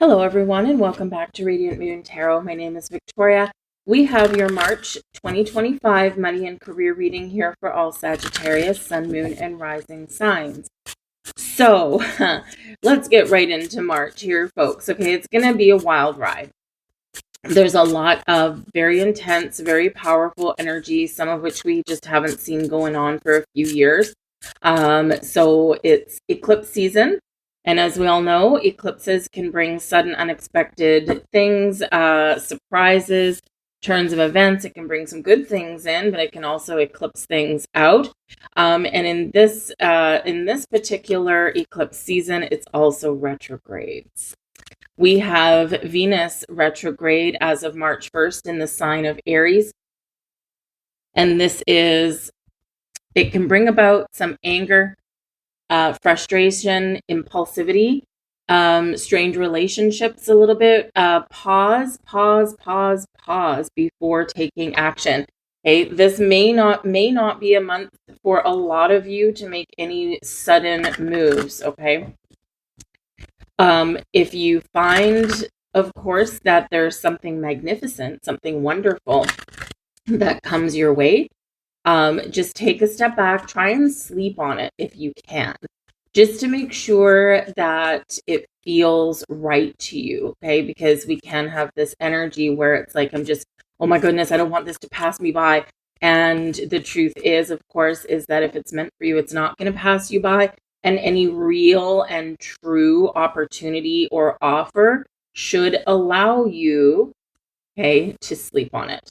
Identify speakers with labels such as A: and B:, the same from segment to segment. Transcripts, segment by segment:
A: Hello, everyone, and welcome back to Radiant Moon Tarot. My name is Victoria. We have your March 2025 money and career reading here for all Sagittarius, Sun, Moon, and Rising signs. So let's get right into March here, folks. Okay, it's going to be a wild ride. There's a lot of very intense, very powerful energy, some of which we just haven't seen going on for a few years. So it's eclipse season. And as we all know, eclipses can bring sudden, unexpected things, surprises, turns of events. It can bring some good things in, but it can also eclipse things out. And in this particular eclipse season, it's also retrogrades. We have Venus retrograde as of March 1st in the sign of Aries. And it can bring about some anger, frustration, impulsivity, strained relationships a little bit. Pause before taking action. Okay, this may not be a month for a lot of you to make any sudden moves. Okay, if you find, of course, that there's something magnificent, something wonderful that comes your way, just take a step back, try and sleep on it if you can, just to make sure that it feels right to you, okay? Because we can have this energy where it's like, oh my goodness, I don't want this to pass me by. And the truth is, of course, is that if it's meant for you, it's not going to pass you by. And any real and true opportunity or offer should allow you, okay, to sleep on it.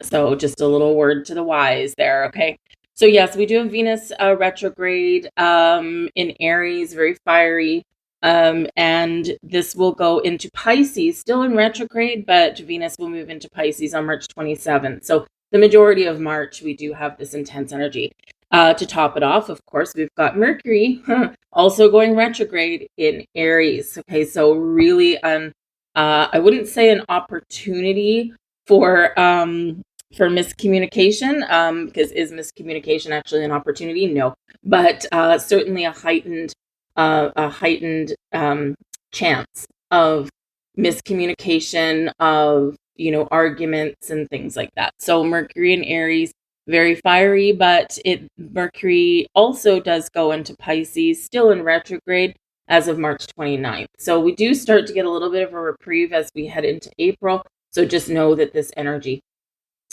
A: So just a little word to the wise there, okay? So yes, we do have Venus retrograde in Aries, very fiery. And this will go into Pisces, still in retrograde, but Venus will move into Pisces on March 27th. So the majority of March, we do have this intense energy. To top it off, of course, we've got Mercury also going retrograde in Aries. Okay, so really, I wouldn't say an opportunity for miscommunication, because is miscommunication actually an opportunity? No, but certainly a heightened chance of miscommunication, of arguments and things like that. So Mercury in Aries, very fiery, but Mercury also does go into Pisces, still in retrograde as of March 29th. So we do start to get a little bit of a reprieve as we head into April. So just know that this energy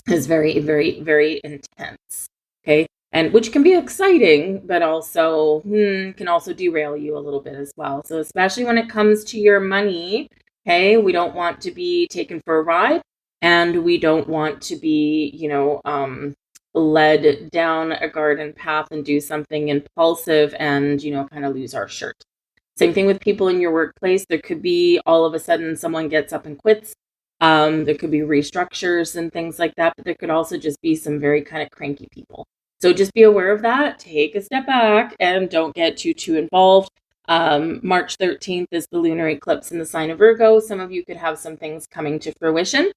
A: is very, very, very intense. Okay. And which can be exciting, but also can also derail you a little bit as well. So especially when it comes to your money, okay, we don't want to be taken for a ride, and we don't want to be, led down a garden path and do something impulsive and, kind of lose our shirt. Same thing with people in your workplace. There could be all of a sudden someone gets up and quits. There could be restructures and things like that, but there could also just be some very kind of cranky people. So just be aware of that. Take a step back and don't get too involved. March 13th is the lunar eclipse in the sign of Virgo. Some of you could have some things coming to fruition.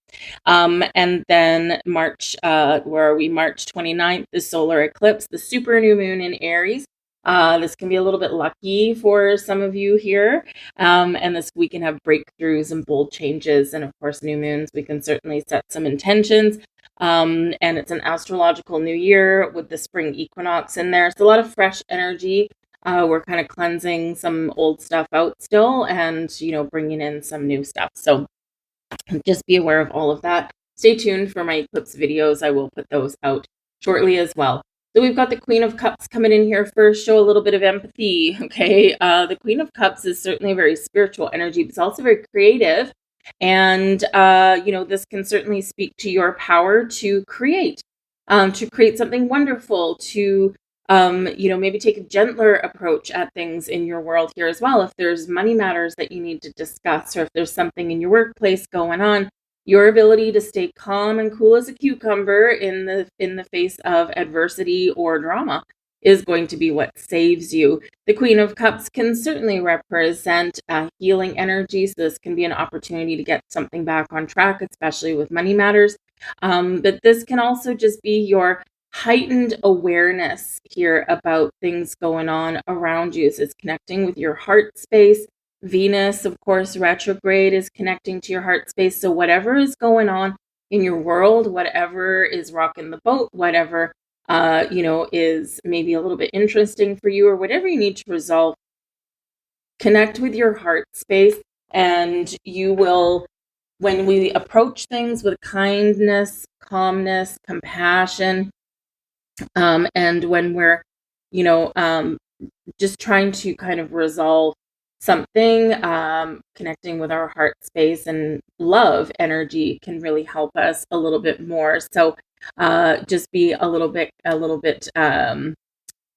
A: And then March 29th, the solar eclipse, the super new moon in Aries. This can be a little bit lucky for some of you here. And we can have breakthroughs and bold changes. And of course, new moons, we can certainly set some intentions. And it's an astrological new year with the spring equinox in there. So a lot of fresh energy. We're kind of cleansing some old stuff out still and, bringing in some new stuff. So just be aware of all of that. Stay tuned for my eclipse videos. I will put those out shortly as well. So we've got the Queen of Cups coming in here first. Show a little bit of empathy, okay? The Queen of Cups is certainly a very spiritual energy, but it's also very creative. And, this can certainly speak to your power to create something wonderful, to maybe take a gentler approach at things in your world here as well. If there's money matters that you need to discuss, or if there's something in your workplace going on, your ability to stay calm and cool as a cucumber in the face of adversity or drama is going to be what saves you. The Queen of Cups can certainly represent healing energy, so this can be an opportunity to get something back on track, especially with money matters. But this can also just be your heightened awareness here about things going on around you. So it's connecting with your heart space, Venus, of course, retrograde is connecting to your heart space. So whatever is going on in your world, whatever is rocking the boat, whatever, is maybe a little bit interesting for you, or whatever you need to resolve, connect with your heart space, and you will, when we approach things with kindness, calmness, compassion, and when we're, you know, just trying to kind of resolve something, connecting with our heart space and love energy can really help us a little bit more. So just be a little bit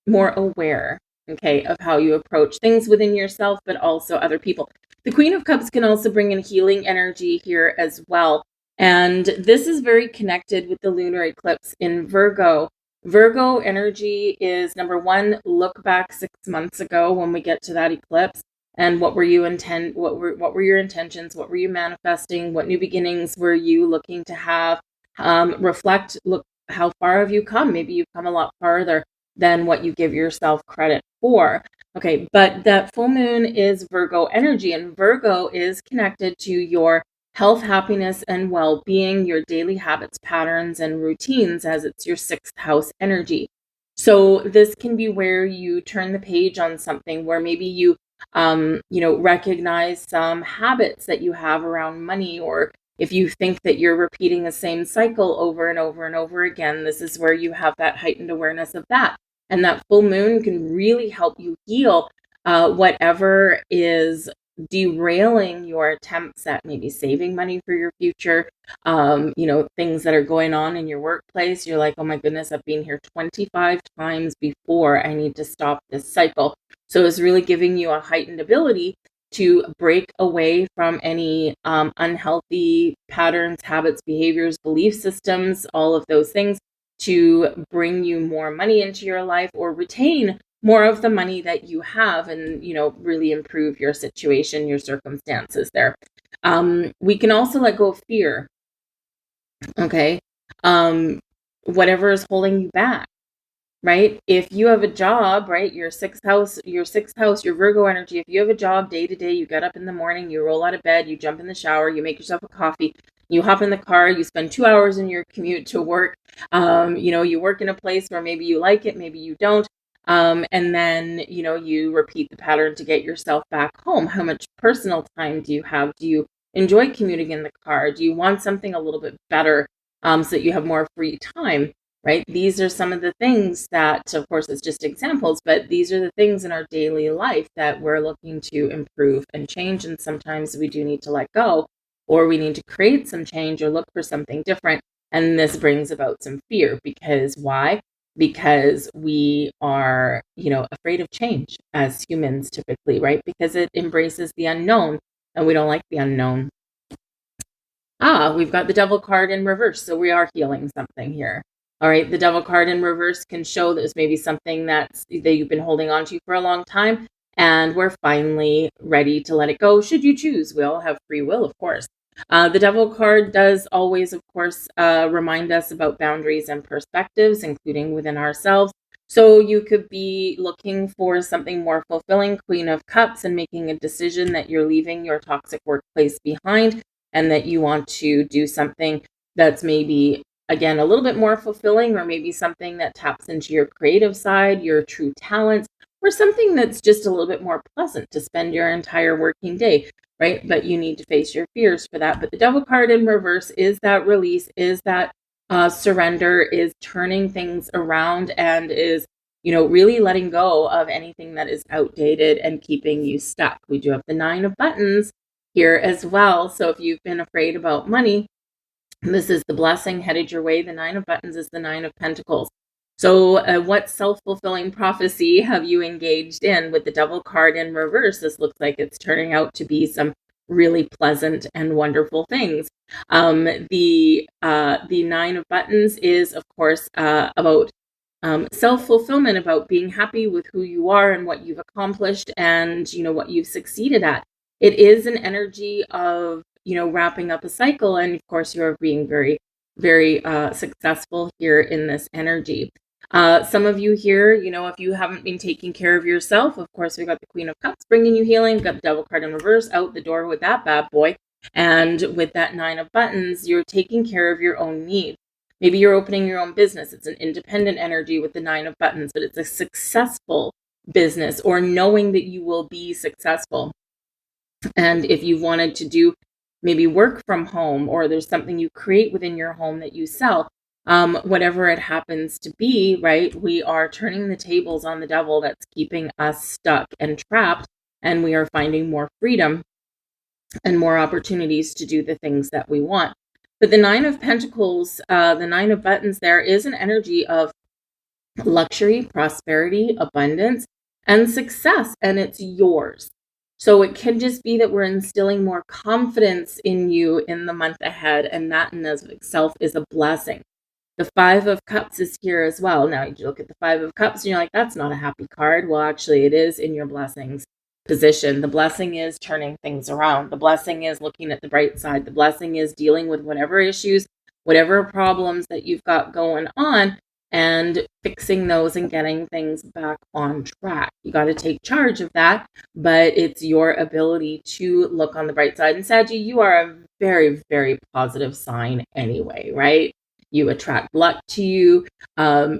A: more aware, okay, of how you approach things within yourself, but also other people. The Queen of Cups can also bring in healing energy here as well. And this is very connected with the lunar eclipse in Virgo. Virgo energy is, number one, look back 6 months ago when we get to that eclipse, and what were your intentions? What were you manifesting? What new beginnings were you looking to have? Reflect, look, how far have you come? Maybe you've come a lot farther than what you give yourself credit for. Okay, but that full moon is Virgo energy, and Virgo is connected to your health, happiness, and well-being, your daily habits, patterns, and routines, as it's your 6th house energy. So this can be where you turn the page on something, where maybe you recognize some habits that you have around money, or if you think that you're repeating the same cycle over and over and over again, this is where you have that heightened awareness of that. And that full moon can really help you heal whatever is derailing your attempts at maybe saving money for your future. Things that are going on in your workplace. You're like, oh my goodness, I've been here 25 times before. I need to stop this cycle. So it's really giving you a heightened ability to break away from any unhealthy patterns, habits, behaviors, belief systems, all of those things, to bring you more money into your life, or retain more of the money that you have, and really improve your situation, your circumstances there. We can also let go of fear. Okay. Whatever is holding you back, right? If you have a job, right, your sixth house, your Virgo energy, if you have a job day to day, you get up in the morning, you roll out of bed, you jump in the shower, you make yourself a coffee, you hop in the car, you spend 2 hours in your commute to work. You work in a place where maybe you like it, maybe you don't. And then, you repeat the pattern to get yourself back home. How much personal time do you have? Do you enjoy commuting in the car? Do you want something a little bit better, so that you have more free time? Right? These are some of the things that, of course, it's just examples, but these are the things in our daily life that we're looking to improve and change. And sometimes we do need to let go, or we need to create some change or look for something different. And this brings about some fear, because why? Because we are, afraid of change as humans typically, right? Because it embraces the unknown, and we don't like the unknown. We've got the Devil card in reverse, so we are healing something here. All right, the Devil card in reverse can show that it's maybe something that you've been holding on to for a long time, and we're finally ready to let it go, should you choose. We all have free will, of course. The Devil card does always, of course, remind us about boundaries and perspectives, including within ourselves. So you could be looking for something more fulfilling, Queen of Cups, and making a decision that you're leaving your toxic workplace behind, and that you want to do something that's maybe, again, a little bit more fulfilling, or maybe something that taps into your creative side, your true talents, or something that's just a little bit more pleasant to spend your entire working day, right? But you need to face your fears for that. But the Devil card in reverse is that release, is that surrender, is turning things around, and is, really letting go of anything that is outdated and keeping you stuck. We do have the 9 of Buttons here as well. So if you've been afraid about money, this is the blessing headed your way. The 9 of Buttons is the 9 of Pentacles. So what self-fulfilling prophecy have you engaged in? With the Devil card in reverse, this looks like it's turning out to be some really pleasant and wonderful things. The 9 of Buttons is, of course, about self-fulfillment, about being happy with who you are and what you've accomplished, and what you've succeeded at. It is an energy of wrapping up a cycle, and of course you're being very, very successful here in this energy. Some of you here, if you haven't been taking care of yourself, of course, we got the Queen of Cups bringing you healing, got the Devil card in reverse, out the door with that bad boy. And with that Nine of Buttons, you're taking care of your own needs. Maybe you're opening your own business. It's an independent energy with the Nine of Buttons, but it's a successful business, or knowing that you will be successful. And if you wanted to do maybe work from home, or there's something you create within your home that you sell, whatever it happens to be, right? We are turning the tables on the devil that's keeping us stuck and trapped, and we are finding more freedom and more opportunities to do the things that we want. But the Nine of Pentacles, the Nine of Buttons, there is an energy of luxury, prosperity, abundance, and success, and it's yours. So it can just be that we're instilling more confidence in you in the month ahead, and that in itself is a blessing. The Five of Cups is here as well. Now you look at the Five of Cups and you're like, that's not a happy card. Well, actually it is in your blessings position. The blessing is turning things around. The blessing is looking at the bright side. The blessing is dealing with whatever issues, whatever problems that you've got going on, and fixing those and getting things back on track. You got to take charge of that, but it's your ability to look on the bright side. And Saggy, you are a very, very positive sign anyway, right? You attract luck to you.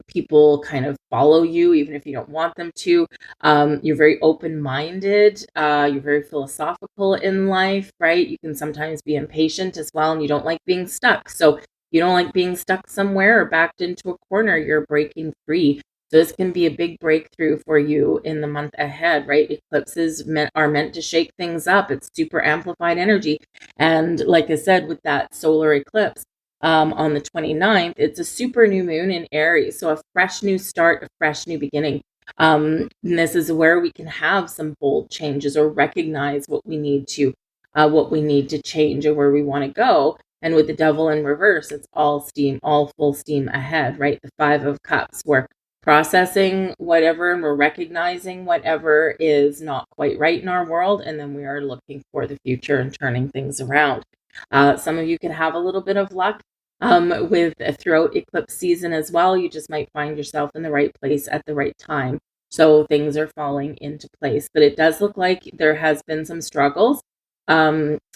A: People kind of follow you, even if you don't want them to. You're very open-minded. You're very philosophical in life, right? You can sometimes be impatient as well, and you don't like being stuck. So you don't like being stuck somewhere or backed into a corner. You're breaking free. So this can be a big breakthrough for you in the month ahead, right? Eclipses are meant to shake things up. It's super amplified energy. And like I said, with that solar eclipse, on the 29th, it's a super new moon in Aries. So a fresh new start, a fresh new beginning. And this is where we can have some bold changes or recognize what we need to change or where we want to go. And with the Devil in reverse, it's all steam, all full steam ahead, right? The Five of Cups, we're processing whatever and we're recognizing whatever is not quite right in our world. And then we are looking for the future and turning things around. Some of you can have a little bit of luck with throughout eclipse season as well. You just might find yourself in the right place at the right time. So things are falling into place. But it does look like there has been some struggles.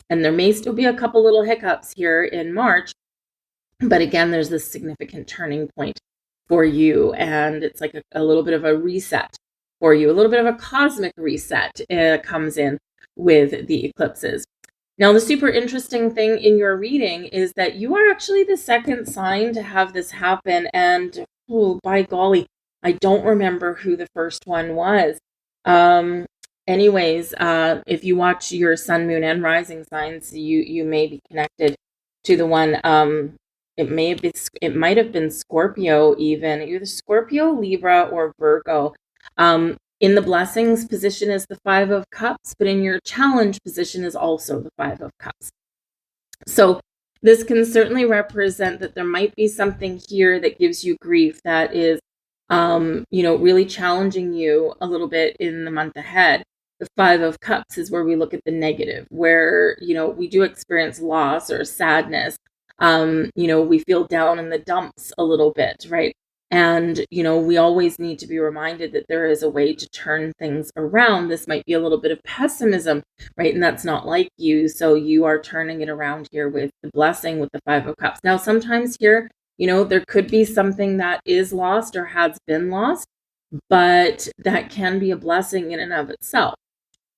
A: And there may still be a couple little hiccups here in March. But again, there's this significant turning point for you. And it's like a little bit of a reset for you. A little bit of a cosmic reset comes in with the eclipses. Now, the super interesting thing in your reading is that you are actually the second sign to have this happen. And oh, by golly, I don't remember who the first one was. Anyways, if you watch your sun, moon, and rising signs, you may be connected to the one. It might have been Scorpio, even either Scorpio, Libra, or Virgo. In the blessings position is the Five of Cups, but in your challenge position is also the Five of Cups. So this can certainly represent that there might be something here that gives you grief that is, really challenging you a little bit in the month ahead. The Five of Cups is where we look at the negative, where, we do experience loss or sadness. We feel down in the dumps a little bit, right? And, we always need to be reminded that there is a way to turn things around. This might be a little bit of pessimism, right? And that's not like you. So you are turning it around here with the blessing with the Five of Cups. Now, sometimes here, there could be something that is lost or has been lost, but that can be a blessing in and of itself.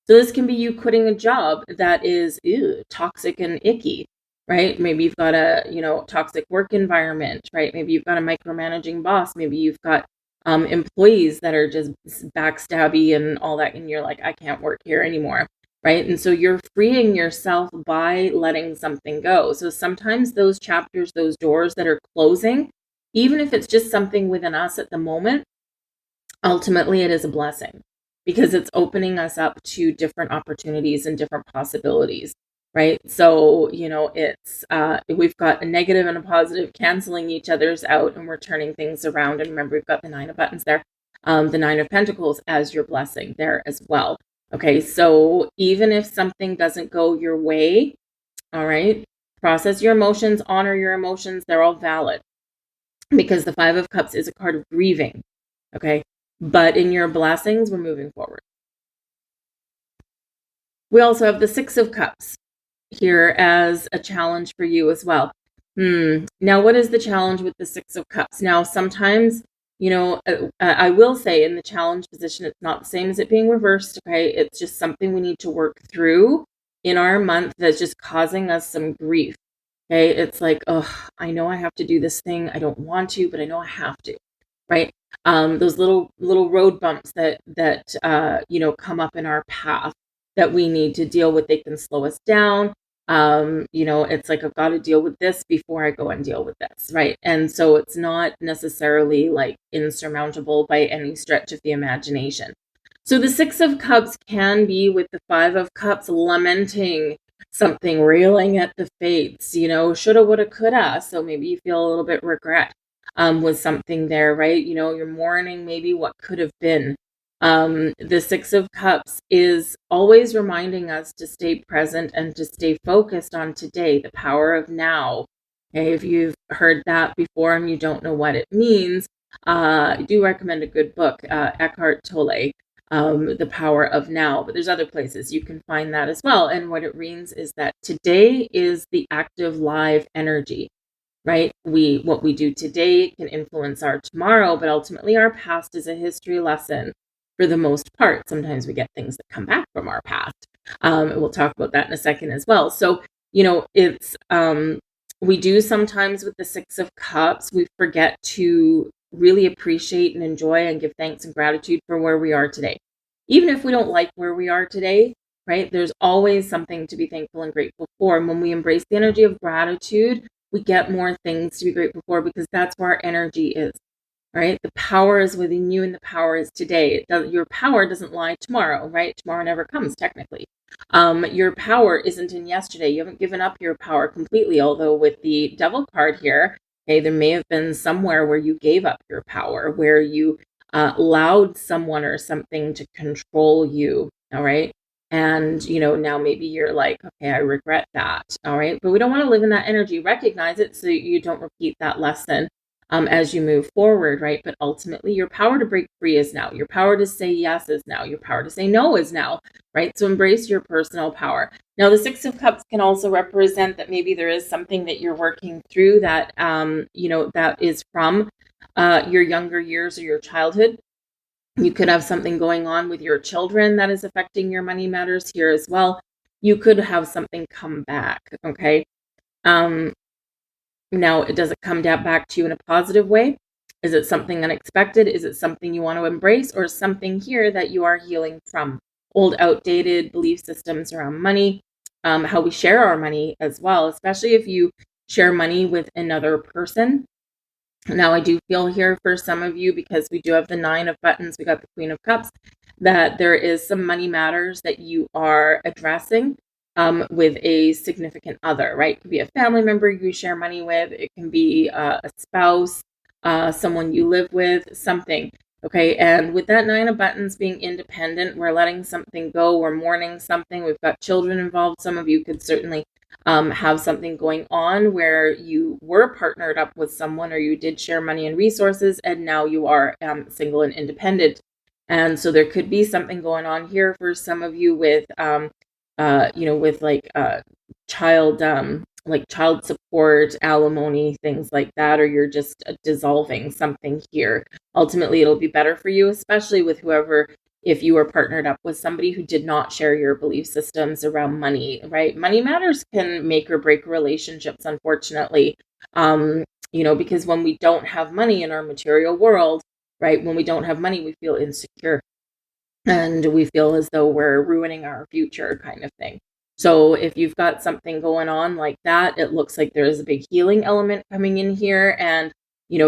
A: So this can be you quitting a job that is toxic and icky, right? Maybe you've got a, toxic work environment, right? Maybe you've got a micromanaging boss. Maybe you've got employees that are just backstabby and all that. And you're like, I can't work here anymore, right? And so you're freeing yourself by letting something go. So sometimes those chapters, those doors that are closing, even if it's just something within us at the moment, ultimately it is a blessing because it's opening us up to different opportunities and different possibilities. Right. So, it's we've got a negative and a positive canceling each other's out, and we're turning things around. And remember, we've got the Nine of Buttons there, the Nine of Pentacles as your blessing there as well. Okay. So even if something doesn't go your way, all right, process your emotions, honor your emotions. They're all valid. because the Five of Cups is a card of grieving. Okay. But in your blessings, we're moving forward. We also have the Six of Cups here as a challenge for you as well. Now, what is the challenge with the Six of Cups? Now, sometimes, I will say in the challenge position, it's not the same as it being reversed. Okay. It's just something we need to work through in our month that's just causing us some grief. Okay. It's like, oh, I know I have to do this thing. I don't want to, but I know I have to. Right. Those little road bumps that come up in our path that we need to deal with. They can slow us down. It's like, I've got to deal with this before I go and deal with this, right? And so it's not necessarily like insurmountable by any stretch of the imagination. So the Six of Cups can be with the Five of Cups lamenting something, railing at the fates, shoulda, woulda, coulda. So maybe you feel a little bit regret with something there, right? You're mourning maybe what could have been. The Six of Cups is always reminding us to stay present and to stay focused on today, the power of now. Okay, if you've heard that before and you don't know what it means, I do recommend a good book, Eckhart Tolle, The Power of Now. But there's other places you can find that as well. And what it means is that today is the active live energy. Right? What we do today can influence our tomorrow, but ultimately our past is a history lesson for the most part. Sometimes we get things that come back from our past. And we'll talk about that in a second as well. So, it's we do sometimes with the Six of Cups, we forget to really appreciate and enjoy and give thanks and gratitude for where we are today. Even if we don't like where we are today, right? There's always something to be thankful and grateful for. And when we embrace the energy of gratitude, we get more things to be grateful for because that's where our energy is, right? The power is within you and the power is today. Your power doesn't lie tomorrow, right? Tomorrow never comes technically. Your power isn't in yesterday. You haven't given up your power completely, although with the Devil card here, okay, there may have been somewhere where you gave up your power, where you allowed someone or something to control you, all right? And, now maybe you're like, okay, I regret that. All right. But we don't want to live in that energy. Recognize it so you don't repeat that lesson as you move forward. Right. But ultimately, your power to break free is now. Your power to say yes is now. Your power to say no is now. Right. So embrace your personal power. Now, the Six of Cups can also represent that maybe there is something that you're working through that, that is from your younger years or your childhood. You could have something going on with your children that is affecting your money matters here as well. You could have something come back, okay? Now, does it come back to you in a positive way? Is it something unexpected? Is it something you want to embrace, or something here that you are healing from? Old, outdated belief systems around money, how we share our money as well, especially if you share money with another person. Now, I do feel here for some of you, because we do have the Nine of Buttons, we got the Queen of Cups, that there is some money matters that you are addressing with a significant other, right? It could be a family member you share money with. It can be a spouse, someone you live with, something. Okay, and with that Nine of Buttons being independent, we're letting something go. We're mourning something. We've got children involved. Some of you could certainly have something going on where you were partnered up with someone, or you did share money and resources, and now you are single and independent. And so there could be something going on here for some of you with, with child support, alimony, things like that, or you're just dissolving something here. Ultimately, it'll be better for you, especially with whoever, if you are partnered up with somebody who did not share your belief systems around money, right? Money matters can make or break relationships, unfortunately, because when we don't have money in our material world, right? When we don't have money, we feel insecure and we feel as though we're ruining our future, kind of thing. So if you've got something going on like that, it looks like there is a big healing element coming in here and,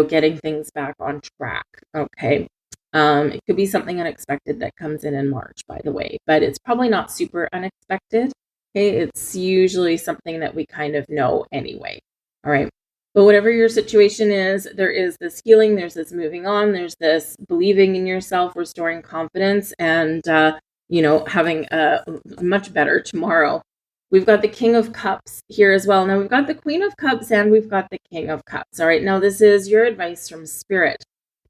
A: getting things back on track. Okay. It could be something unexpected that comes in March, by the way, but it's probably not super unexpected. Okay. It's usually something that we kind of know anyway. All right. But whatever your situation is, there is this healing, there's this moving on, there's this believing in yourself, restoring confidence, and, having a much better tomorrow. We've got the King of Cups here as well. Now we've got the Queen of Cups and we've got the King of Cups. All right. Now this is your advice from Spirit.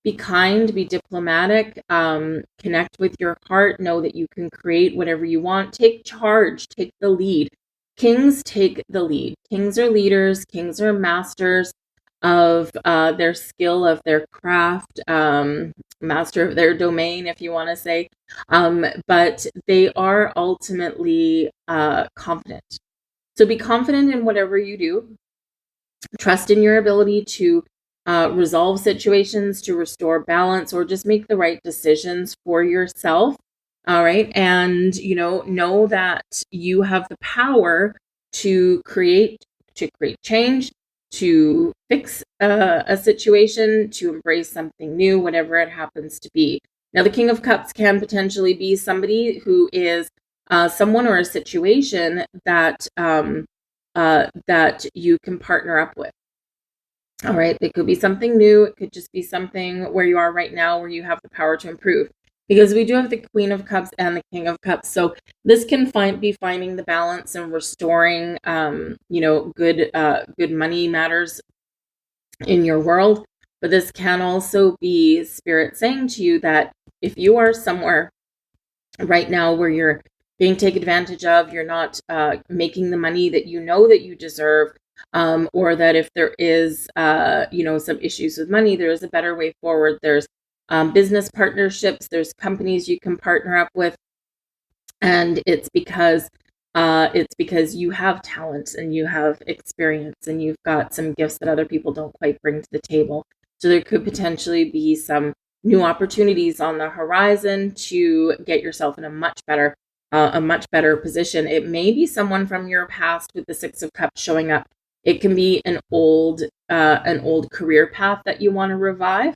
A: Be kind, be diplomatic, connect with your heart, know that you can create whatever you want. Take charge, take the lead. Kings take the lead. Kings are leaders, kings are masters of their skill, of their craft, master of their domain, if you want to say. But they are ultimately confident. So be confident in whatever you do. Trust in your ability to resolve situations, to restore balance, or just make the right decisions for yourself. All right. And, know that you have the power to create change, to fix a situation, to embrace something new, whatever it happens to be. Now, the King of Cups can potentially be somebody who is someone or a situation that that you can partner up with. All right. It could be something new. It could just be something where you are right now where you have the power to improve, because we do have the Queen of Cups and the King of Cups. So this can be finding the balance and restoring, good money matters in your world. But this can also be Spirit saying to you that if you are somewhere right now where you're being taken advantage of, you're not making the money that you know that you deserve, or that if there is, some issues with money, there is a better way forward. There's business partnerships, there's companies you can partner up with, and it's because you have talent and you have experience and you've got some gifts that other people don't quite bring to the table. So there could potentially be some new opportunities on the horizon to get yourself in a much better position. It may be someone from your past with the Six of Cups showing up. It can be an old career path that you want to revive,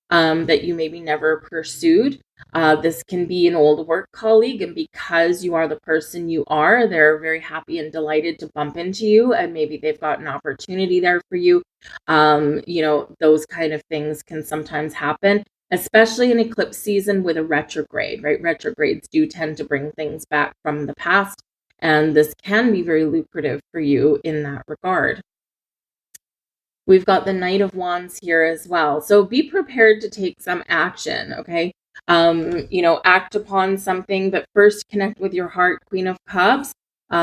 A: that you maybe never pursued. This can be an old work colleague, and because you are the person you are, they're very happy and delighted to bump into you, and maybe they've got an opportunity there for you. Those kind of things can sometimes happen, especially in eclipse season with a retrograde, right? Retrogrades do tend to bring things back from the past, and this can be very lucrative for you in that regard. We've got the Knight of Wands here as well. So be prepared to take some action, okay? Act upon something, but first connect with your heart, Queen of Cups.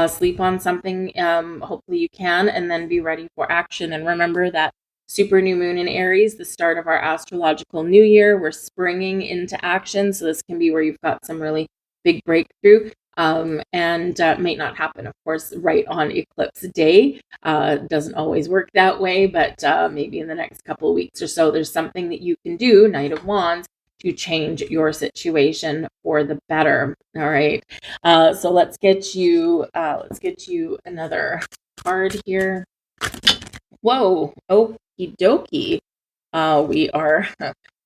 A: Sleep on something, hopefully you can, and then be ready for action. And remember that super new moon in Aries, the start of our astrological new year, we're springing into action. So this can be where you've got some really big breakthrough. And may not happen, of course, right on eclipse day. Doesn't always work that way, but maybe in the next couple of weeks or so, there's something that you can do, Knight of Wands, to change your situation for the better. All right. So let's get you another card here. Whoa. Okie dokie. We are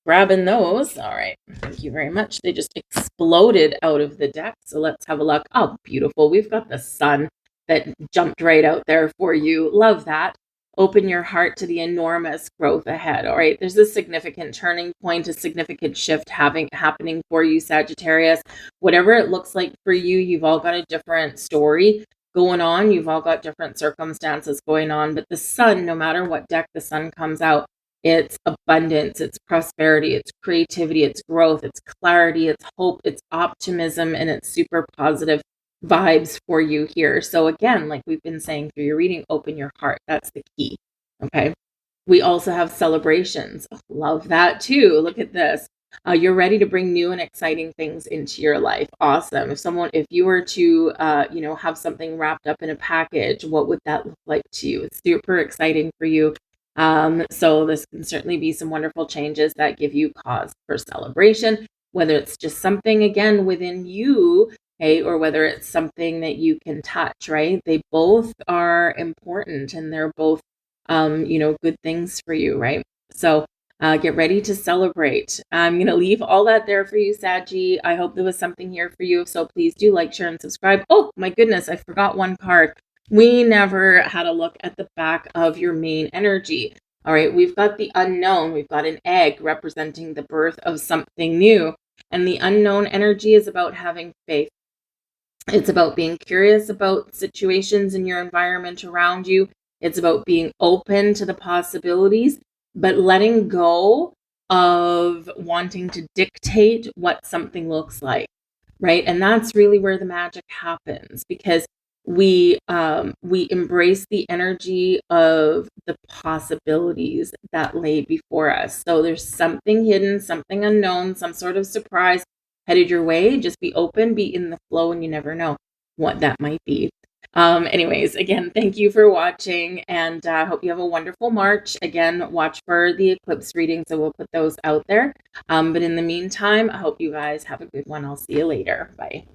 A: grabbing those. All right. Thank you very much. They just exploded out of the deck. So let's have a look. Oh, beautiful. We've got the sun that jumped right out there for you. Love that. Open your heart to the enormous growth ahead. All right. There's a significant turning point, a significant shift happening for you, Sagittarius. Whatever it looks like for you, you've all got a different story going on. You've all got different circumstances going on. But the sun, no matter what deck the sun comes out, it's abundance, it's prosperity, it's creativity, it's growth, it's clarity, it's hope, it's optimism, and it's super positive vibes for you here. So again, like we've been saying through your reading, open your heart. That's the key. Okay. We also have celebrations. Love that too. Look at this. You're ready to bring new and exciting things into your life. Awesome. If you were to, have something wrapped up in a package, what would that look like to you? It's super exciting for you. So this can certainly be some wonderful changes that give you cause for celebration, whether it's just something again within you, okay, or whether it's something that you can touch, right? They both are important and they're both, good things for you, right? So get ready to celebrate. I'm going to leave all that there for you, Saggy. I hope there was something here for you. So please do like, share, and subscribe. Oh my goodness, I forgot one card. We never had a look at the back of your main energy. All right, we've got the unknown. We've got an egg representing the birth of something new. And the unknown energy is about having faith. It's about being curious about situations in your environment around you. It's about being open to the possibilities, but letting go of wanting to dictate what something looks like, right? And that's really where the magic happens, because we embrace the energy of the possibilities that lay before us. So there's something hidden, something unknown, some sort of surprise headed your way. Just be open, be in the flow, and you never know what that might be. Anyways, again, thank you for watching, and I hope you have a wonderful March. Again, watch for the eclipse readings, so we'll put those out there. But in the meantime, I hope you guys have a good one. I'll see you later. Bye.